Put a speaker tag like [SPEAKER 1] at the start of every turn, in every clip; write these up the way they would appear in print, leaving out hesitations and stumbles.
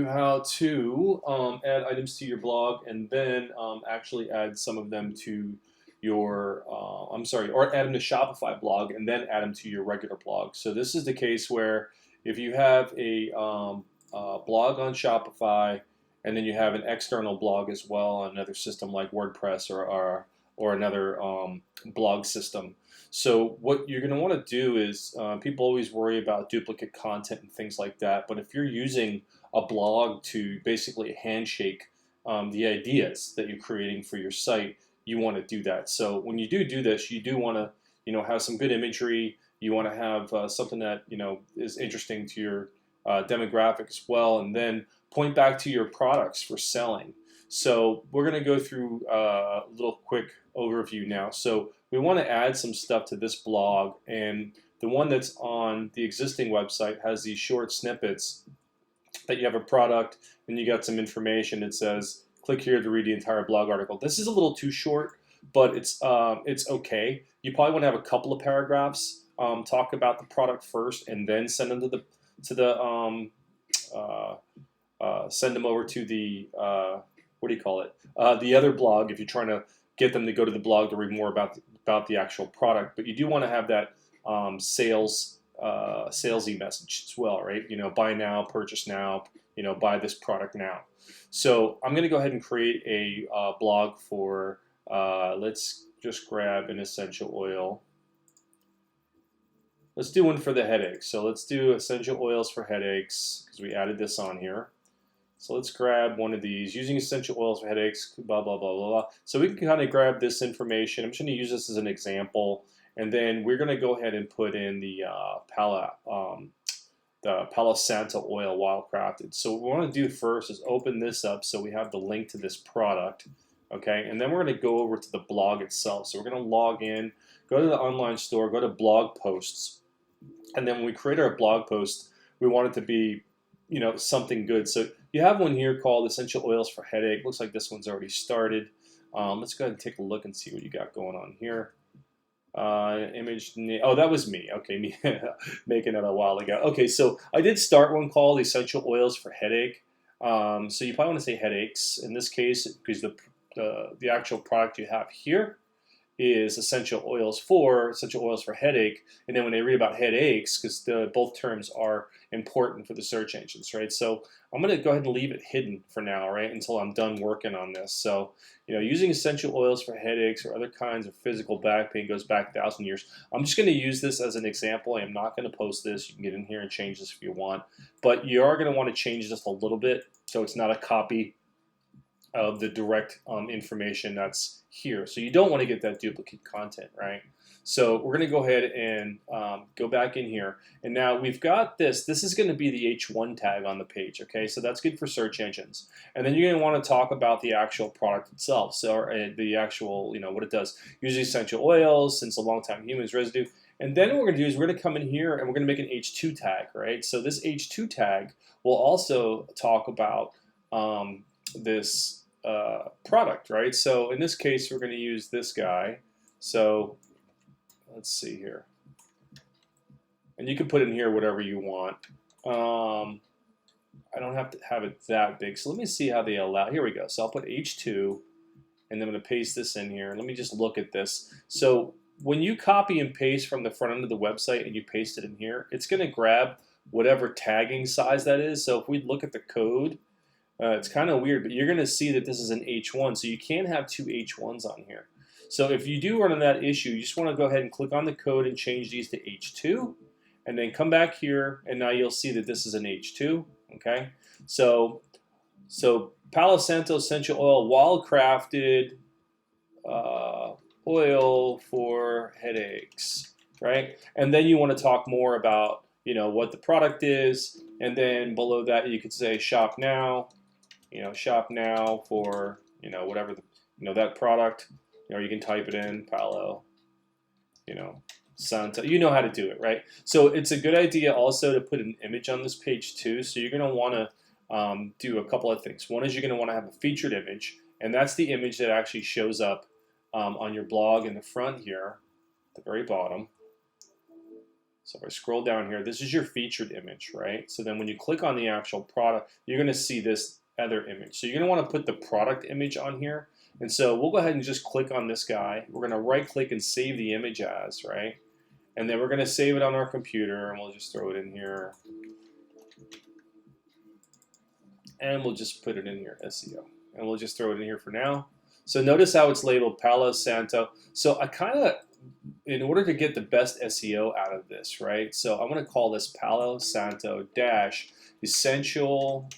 [SPEAKER 1] How to add items to your blog and then actually add some of them to your, or add them to Shopify blog and then add them to your regular blog. So this is the case where if you have a blog on Shopify and then you have an external blog as well on another system like WordPress or another blog system. So what you're going to want to do is, people always worry about duplicate content and things like that, but if you're using a blog to basically handshake the ideas that you're creating for your site, you want to do that. So when you do this, you do want to have some good imagery. You want to have something that is interesting to your demographic as well, and then point back to your products for selling. So we're going to go through a little quick overview now. So we want to add some stuff to this blog, and the one that's on the existing website has these short snippets that you have a product and you got some information. It says click here to read the entire blog article. This is a little too short, but it's okay. You probably want to have a couple of paragraphs, talk about the product first, and then send them send them over to the what do you call it? The other blog, if you're trying to get them to go to the blog to read more about the actual product. But you do want to have that salesy message as well, right? Buy now, purchase now, buy this product now. So I'm going to go ahead and create a blog for, let's just grab an essential oil. Let's do one for the headaches. So let's do essential oils for headaches because we added this on here. So let's grab one of these, using essential oils for headaches, blah, blah, blah, blah, blah. So we can kind of grab this information. I'm just going to use this as an example. And then we're going to go ahead and put in the Palo Santo oil wild crafted. So what we want to do first is open this up so we have the link to this product. Okay, and then we're going to go over to the blog itself. So we're going to log in, go to the online store, go to blog posts. And then when we create our blog post, we want it to be something good. So you have one here called Essential Oils for Headache. Looks like this one's already started. Let's go ahead and take a look and see what you got going on here. Image, oh, that was me. Okay, me making it a while ago. Okay, so I did start one called Essential Oils for Headache. So you probably want to say headaches in this case because the actual product you have here is essential oils for headache, and then when they read about headaches, because both terms are important for the search engines, right? So I'm going to go ahead and leave it hidden for now, right, until I'm done working on this. So using essential oils for headaches or other kinds of physical back pain goes back 1,000 years. I'm just going to use this as an example. I am not going to post this. You can get in here and change this if you want, but you are going to want to change this a little bit so it's not a copy of the direct information that's here. So you don't want to get that duplicate content, right? So we're going to go ahead and go back in here. And now we've got this. This is going to be the H1 tag on the page, okay? So that's good for search engines. And then you're going to want to talk about the actual product itself. So the actual, what it does. Using essential oils, since a long time humans, residue. And then what we're going to do is we're going to come in here and we're going to make an H2 tag, right? So this H2 tag will also talk about this product, right? So in this case, we're going to use this guy. So let's see here. And you can put in here whatever you want. I don't have to have it that big. So let me see how they allow. Here we go. So I'll put H2, and then I'm going to paste this in here. Let me just look at this. So when you copy and paste from the front end of the website and you paste it in here, it's going to grab whatever tagging size that is. So if we look at the code, it's kind of weird, but you're going to see that this is an H1, so you can't have two H1s on here. So if you do run into that issue, you just want to go ahead and click on the code and change these to H2, and then come back here, and now you'll see that this is an H2. Okay, so Palo Santo essential oil, wild crafted oil for headaches, right? And then you want to talk more about what the product is, and then below that you could say shop now. Shop now for, whatever, that product, or you can type it in, Palo, Santo. You know how to do it, right? So it's a good idea also to put an image on this page too. So you're going to want to do a couple of things. One is you're going to want to have a featured image, and that's the image that actually shows up on your blog in the front here, at the very bottom. So if I scroll down here, this is your featured image, right? So then when you click on the actual product, you're going to see this other image. So you're going to want to put the product image on here. And so we'll go ahead and just click on this guy. We're going to right click and save the image as, right? And then we're going to save it on our computer, and we'll just throw it in here. And we'll just put it in here, SEO. And we'll just throw it in here for now. So notice how it's labeled Palo Santo. So I kind of, in order to get the best SEO out of this, right? So I'm going to call this Palo Santo dash essential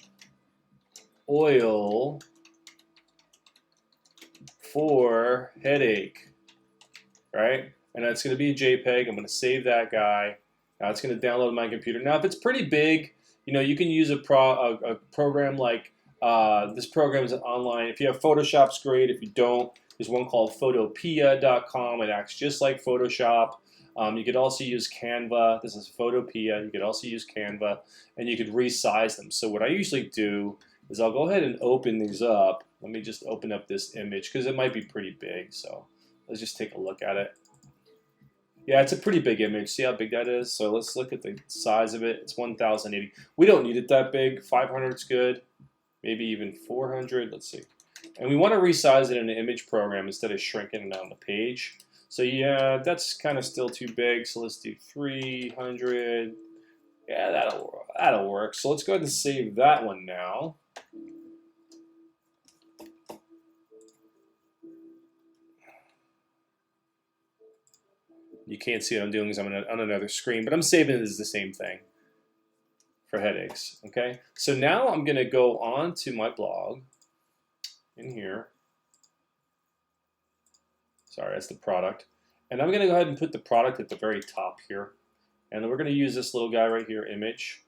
[SPEAKER 1] oil for headache, right? And that's going to be a JPEG. I'm going to save that guy. Now it's going to download my computer. Now if it's pretty big, you know, you can use a program like this program is online. If you have Photoshop's great. If you don't, there's one called photopea.com. It acts just like Photoshop. You could also use Canva. This is Photopea. You could also use Canva, and you could resize them. So what I usually do is I'll go ahead and open these up. Let me just open up this image because it might be pretty big. So let's just take a look at it. Yeah, it's a pretty big image. See how big that is? So let's look at the size of it. It's 1080. We don't need it that big. 500 is good. Maybe even 400. Let's see. And we want to resize it in an image program instead of shrinking it on the page. So yeah, that's kind of still too big. So let's do 300. Yeah, that'll work. So let's go ahead and save that one now. You can't see what I'm doing because I'm on another screen, but I'm saving it as the same thing for headaches. Okay, so now I'm going to go on to my blog in here. Sorry, that's the product. And I'm going to go ahead and put the product at the very top here. And then we're going to use this little guy right here, image.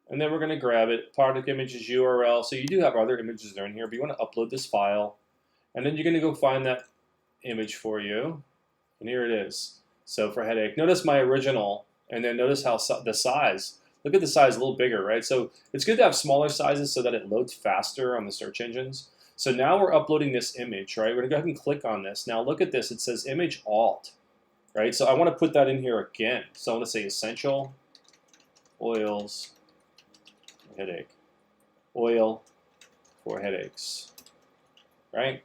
[SPEAKER 1] And then we're going to grab it, product images URL. So you do have other images that are in here, but you want to upload this file. And then you're going to go find that image for you. And here it is. So for headache, notice my original, and then notice how the size. Look at the size, a little bigger, right? So it's good to have smaller sizes so that it loads faster on the search engines. So now we're uploading this image, right? We're going to go ahead and click on this. Now look at this. It says image alt, right? So I want to put that in here again. So I want to say essential oils for headache. Oil for headaches, right?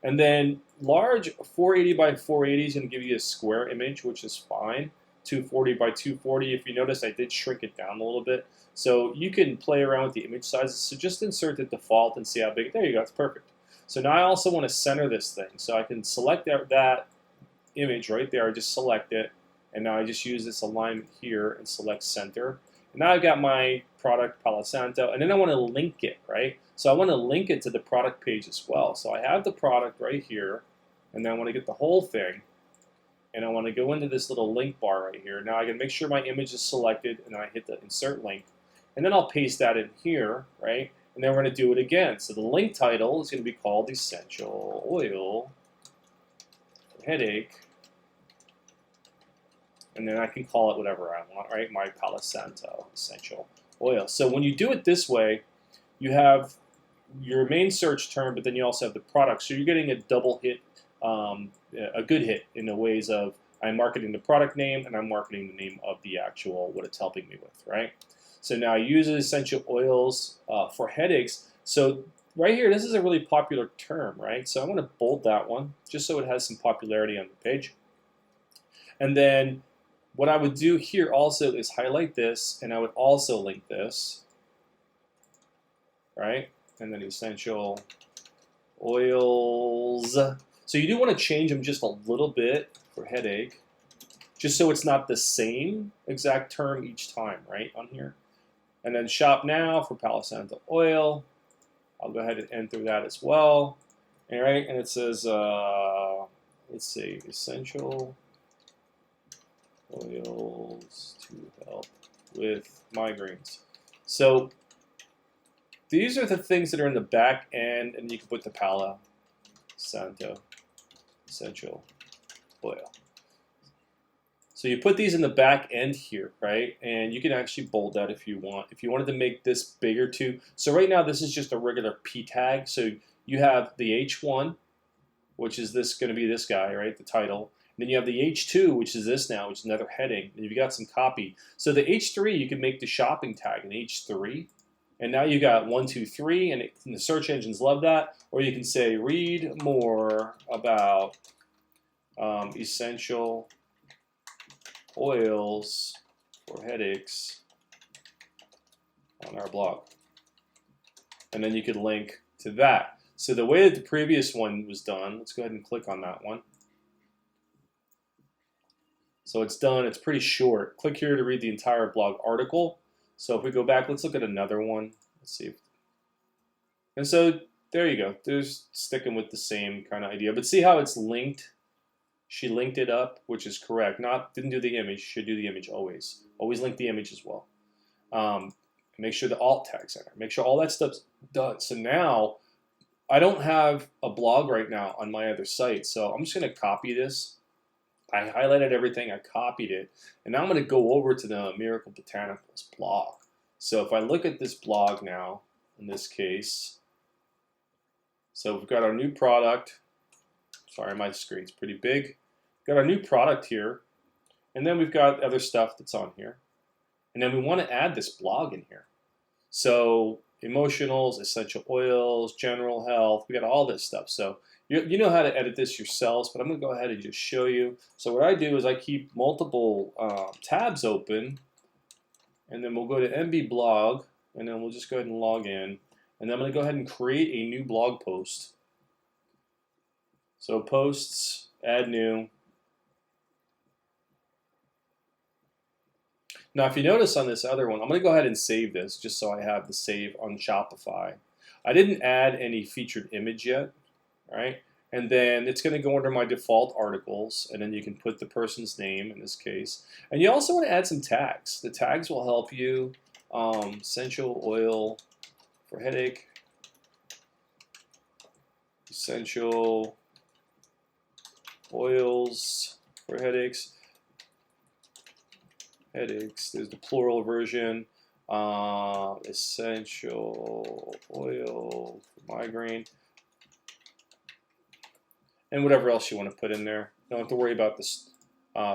[SPEAKER 1] And then large 480 by 480 is going to give you a square image, which is fine. 240 by 240. If you notice, I did shrink it down a little bit. So you can play around with the image sizes. So just insert the default and see how big. There you go. It's perfect. So now I also want to center this thing. So I can select that image right there. I just select it. And now I just use this alignment here and select center. And now I've got my product, Palo Santo. And then I want to link it, right? So I want to link it to the product page as well. So I have the product right here. And then I want to get the whole thing. And I want to go into this little link bar right here. Now I can make sure my image is selected, and then I hit the insert link. And then I'll paste that in here, right? And then we're going to do it again. So the link title is going to be called Essential Oil for Headache. And then I can call it whatever I want, right? My Palo Santo Essential Oil. So when you do it this way, you have your main search term, but then you also have the product. So you're getting a double hit. A good hit in the ways of I'm marketing the product name and I'm marketing the name of the actual what it's helping me with, right? So now I use essential oils for headaches. So right here, this is a really popular term, right? So I want to bold that one just so it has some popularity on the page. And then what I would do here also is highlight this, and I would also link this, right? And then essential oils. So you do want to change them just a little bit for headache, just so it's not the same exact term each time, right, on here. And then shop now for Palo Santo oil. I'll go ahead and enter that as well. All right, and it says, let's see, essential oils to help with migraines. So these are the things that are in the back end, and you can put the Palo Santo essential oil. So you put these in the back end here, right? And you can actually bold that if you want. If you wanted to make this bigger too. So right now this is just a regular P tag. So you have the H1, which is this going to be this guy, right? The title. Then you have the H2, which is this now, which is another heading. And you've got some copy. So the H3, you can make the shopping tag an H3. And now you got 1, 2, 3, and the search engines love that. Or you can say, read more about essential oils for headaches on our blog. And then you could link to that. So the way that the previous one was done, let's go ahead and click on that one. So it's done, it's pretty short. Click here to read the entire blog article. So if we go back, let's look at another one. Let's see. And so there you go. There's sticking with the same kind of idea. But see how it's linked? She linked it up, which is correct. Didn't do the image, should do the image always. Always link the image as well. Make sure the alt tag's in there. Make sure all that stuff's done. So now, I don't have a blog right now on my other site. So I'm just going to copy this. I highlighted everything, I copied it, and now I'm going to go over to the Miracle Botanicals blog. So if I look at this blog now, in this case, so we've got our new product. Sorry, my screen's pretty big. Got our new product here, and then we've got other stuff that's on here. And then we want to add this blog in here. So emotionals, essential oils, general health, we got all this stuff. So you know how to edit this yourselves, but I'm going to go ahead and just show you. So what I do is I keep multiple tabs open, and then we'll go to MB blog, and then we'll just go ahead and log in. And then I'm going to go ahead and create a new blog post. So posts, add new. Now if you notice on this other one, I'm going to go ahead and save this just so I have the save on Shopify. I didn't add any featured image yet. Right? And then it's going to go under my default articles, and then you can put the person's name in this case. And you also want to add some tags. The tags will help you. Essential oil for headache. Essential oils for headaches. Headaches. There's the plural version. Essential oil for migraine. And whatever else you want to put in there. You don't have to worry about the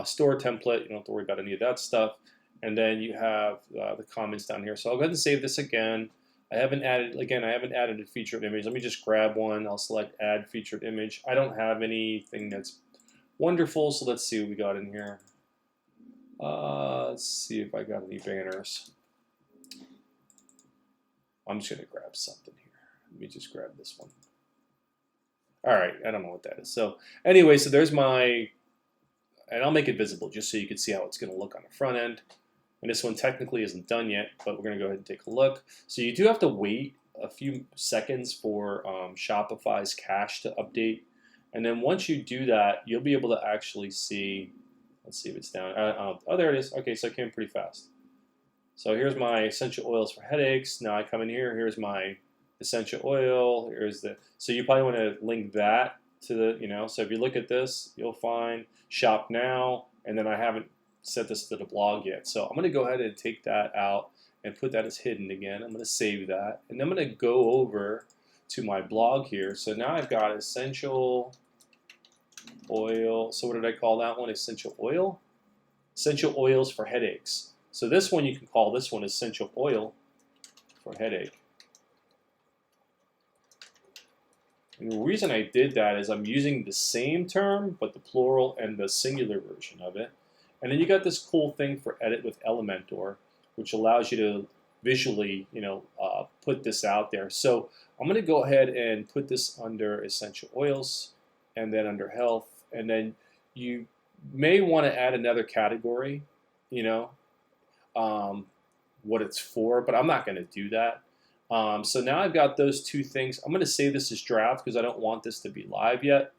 [SPEAKER 1] store template. You don't have to worry about any of that stuff. And then you have the comments down here. So I'll go ahead and save this again. I haven't added a featured image. Let me just grab one. I'll select add featured image. I don't have anything that's wonderful, so let's see what we got in here. Let's see if I got any banners. I'm just going to grab something here. Let me just grab this one. All right, I don't know what that is. So anyway, so there's my, and I'll make it visible just so you can see how it's going to look on the front end. And this one technically isn't done yet, but we're going to go ahead and take a look. So you do have to wait a few seconds for Shopify's cache to update. And then once you do that, you'll be able to actually see, let's see if it's down. Oh, there it is. Okay, so it came pretty fast. So here's my essential oils for headaches. Now I come in here, here's my essential oil, here's the, so you probably want to link that to the, so if you look at this, you'll find shop now, and then I haven't set this to the blog yet. So I'm going to go ahead and take that out and put that as hidden again. I'm going to save that, and I'm going to go over to my blog here. So now I've got essential oil. So what did I call that one? Essential oil? Essential oils for headaches. So this one, you can call this one essential oil for headache. And the reason I did that is I'm using the same term, but the plural and the singular version of it. And then you got this cool thing for edit with Elementor, which allows you to visually, put this out there. So I'm going to go ahead and put this under essential oils, and then under health, and then you may want to add another category, what it's for, but I'm not going to do that. So now I've got those two things. I'm going to save this as draft because I don't want this to be live yet.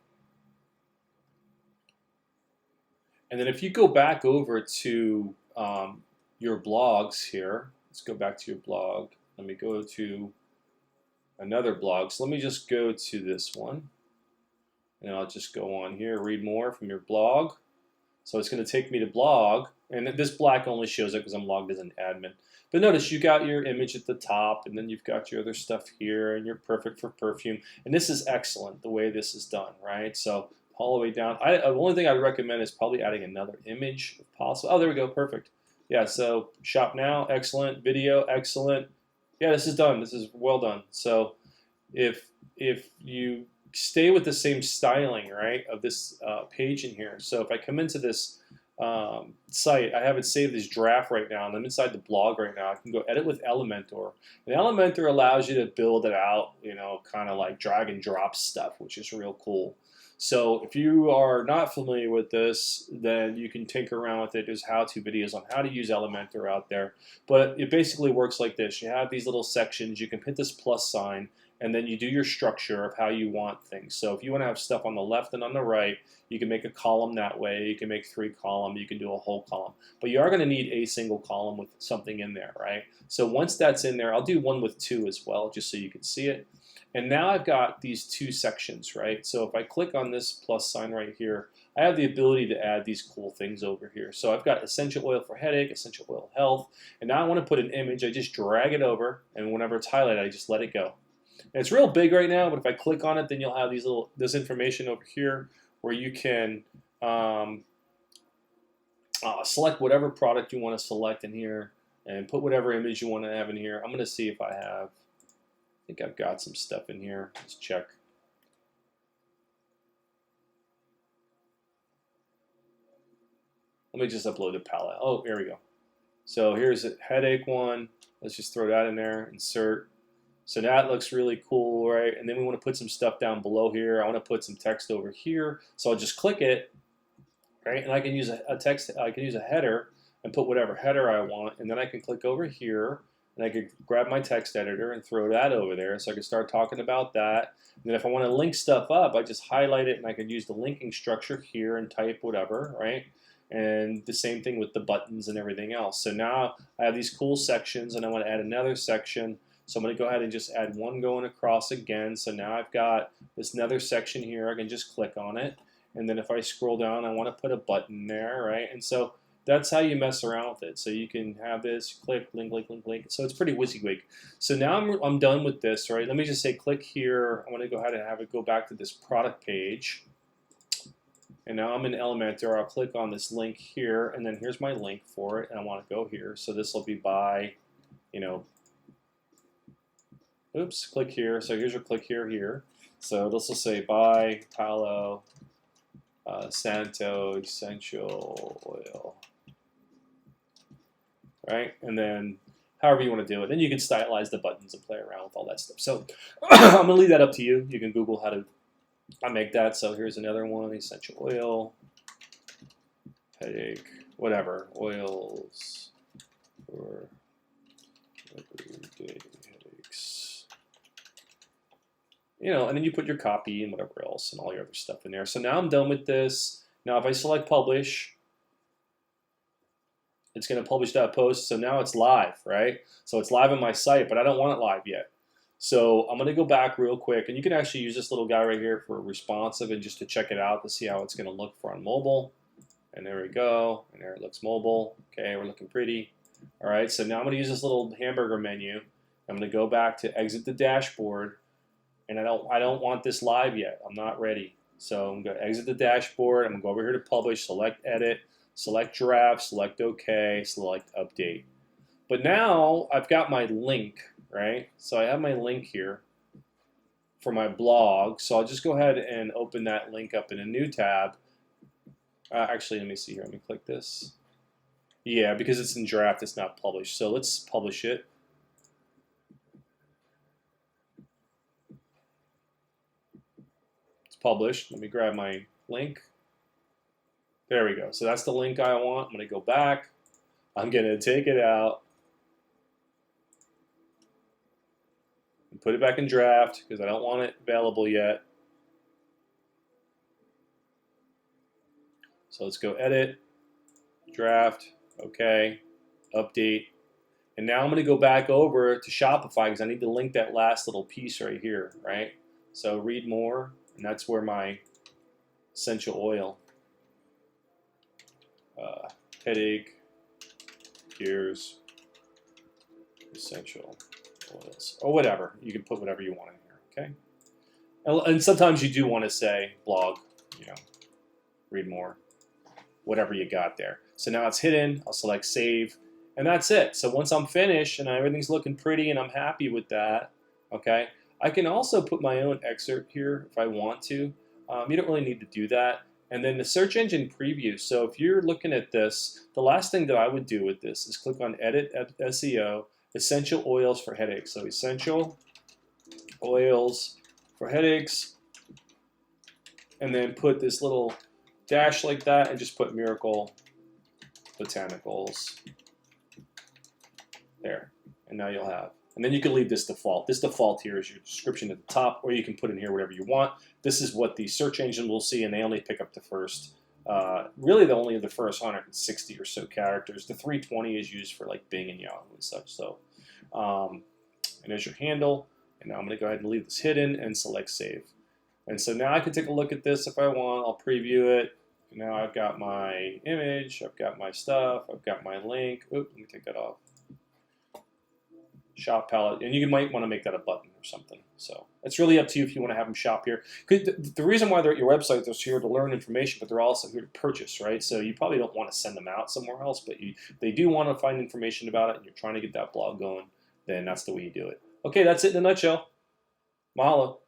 [SPEAKER 1] And then if you go back over to your blogs here, let's go back to your blog. Let me go to another blog. So let me just go to this one. And I'll just go on here, read more from your blog. So it's going to take me to blog. And this black only shows up because I'm logged as an admin. But notice you got your image at the top, and then you've got your other stuff here, and you're perfect for perfume. And this is excellent, the way this is done, right? So all the way down. The only thing I'd recommend is probably adding another image if possible. Oh, there we go, perfect. Yeah, so shop now, excellent. Video, excellent. Yeah, this is done. This is well done. So if you stay with the same styling, right, of this page in here. So if I come into this site, I have it saved as draft right now, and I'm inside the blog right now. I can go edit with Elementor, and Elementor allows you to build it out, you know, kind of like drag and drop stuff, which is real cool. So if you are not familiar with this, then you can tinker around with it. There's how-to videos on how to use Elementor out there, but it basically works like this. You have these little sections. You can hit this plus sign, and then you do your structure of how you want things. So if you want to have stuff on the left and on the right, you can make a column that way. You can make 3 columns. You can do a whole column. But you are going to need a single column with something in there, right? So once that's in there, I'll do one with 2 as well, just so you can see it. And now I've got these 2 sections, right? So if I click on this plus sign right here, I have the ability to add these cool things over here. So I've got essential oil for headache, essential oil health, and now I want to put an image. I just drag it over, and whenever it's highlighted, I just let it go. And it's real big right now, but if I click on it, then you'll have this information over here where you can select whatever product you want to select in here and put whatever image you want to have in here. I'm going to see if I have. I think I've got some stuff in here. Let's check. Let me just upload the palette. Oh, here we go. So here's a headache one. Let's just throw that in there. Insert. So that looks really cool, right? And then we want to put some stuff down below here. I want to put some text over here. So I'll just click it, right? And I can use a text. I can use a header and put whatever header I want. And then I can click over here. And I could grab my text editor and throw that over there, so I can start talking about that. And then if I want to link stuff up, I just highlight it, and I could use the linking structure here and type whatever, right? And the same thing with the buttons and everything else. So now I have these cool sections, and I want to add another section. So I'm going to go ahead and just add one going across again. So now I've got this another section here. I can just click on it. And then if I scroll down, I want to put a button there, right? And so that's how you mess around with it. So you can have this, click, link, link, link, link. So it's pretty WYSIWYG. So now I'm done with this, right? Let me just say click here. I'm going to go ahead and have it go back to this product page. And now I'm in Elementor. I'll click on this link here, and then here's my link for it, and I want to go here. So this will be by, you know, oops, click here. So here's your click here. So this will say by Palo Santo Essential Oil. Right, and then however you want to do it. Then you can stylize the buttons and play around with all that stuff. So I'm going to leave that up to you. You can Google how to make that. So here's another one, essential oil, headache, whatever, oils for everyday headaches. You know, and then you put your copy and whatever else and all your other stuff in there. So now I'm done with this. Now if I select publish, it's going to publish that post. So now it's live, right? So it's live on my site, but I don't want it live yet. So I'm going to go back real quick, and you can actually use this little guy right here for responsive and just to check it out to see how it's going to look for on mobile. And there we go. And there it looks mobile. Okay, we're looking pretty. All right, so now I'm going to use this little hamburger menu. I'm going to go back to exit the dashboard, and I don't want this live yet. I'm not ready. So I'm going to exit the dashboard. I'm going to go over here to publish, select edit. Select draft, select OK, select update. But now I've got my link, right? So I have my link here for my blog. So I'll just go ahead and open that link up in a new tab. Actually, let me see here. Let me click this. Yeah, because it's in draft, it's not published. So let's publish it. It's published. Let me grab my link. There we go. So that's the link I want. I'm going to go back. I'm going to take it out and put it back in draft because I don't want it available yet. So let's go edit, draft, okay, update. And now I'm going to go back over to Shopify because I need to link that last little piece right here, right? So read more, and that's where my essential oil. Headache, gears, essential oils, or whatever. You can put whatever you want in here, okay? And sometimes you do want to say blog, you know, read more, whatever you got there. So now it's hidden. I'll select save, and that's it. So once I'm finished and everything's looking pretty and I'm happy with that, okay, I can also put my own excerpt here if I want to. You don't really need to do that. And then the search engine preview. So if you're looking at this, the last thing that I would do with this is click on Edit SEO, Essential Oils for Headaches. So Essential Oils for Headaches, and then put this little dash like that and just put Miracle Botanicals there. And now you'll have. And then you can leave this default. This default here is your description at the top, or you can put in here whatever you want. This is what the search engine will see, and they only pick up the first, really only the first 160 or so characters. The 320 is used for like Bing and Yahoo and such. So, and there's your handle. And now I'm going to go ahead and leave this hidden and select save. And so now I can take a look at this if I want. I'll preview it. And now I've got my image. I've got my stuff. I've got my link. Oops, let me take that off. Shop palette, and you might want to make that a button or something. So it's really up to you if you want to have them shop here. The reason why they're at your website, they're here to learn information, but they're also here to purchase, right? So you probably don't want to send them out somewhere else, but they do want to find information about it, and you're trying to get that blog going, then that's the way you do it. Okay, that's it in a nutshell. Mahalo.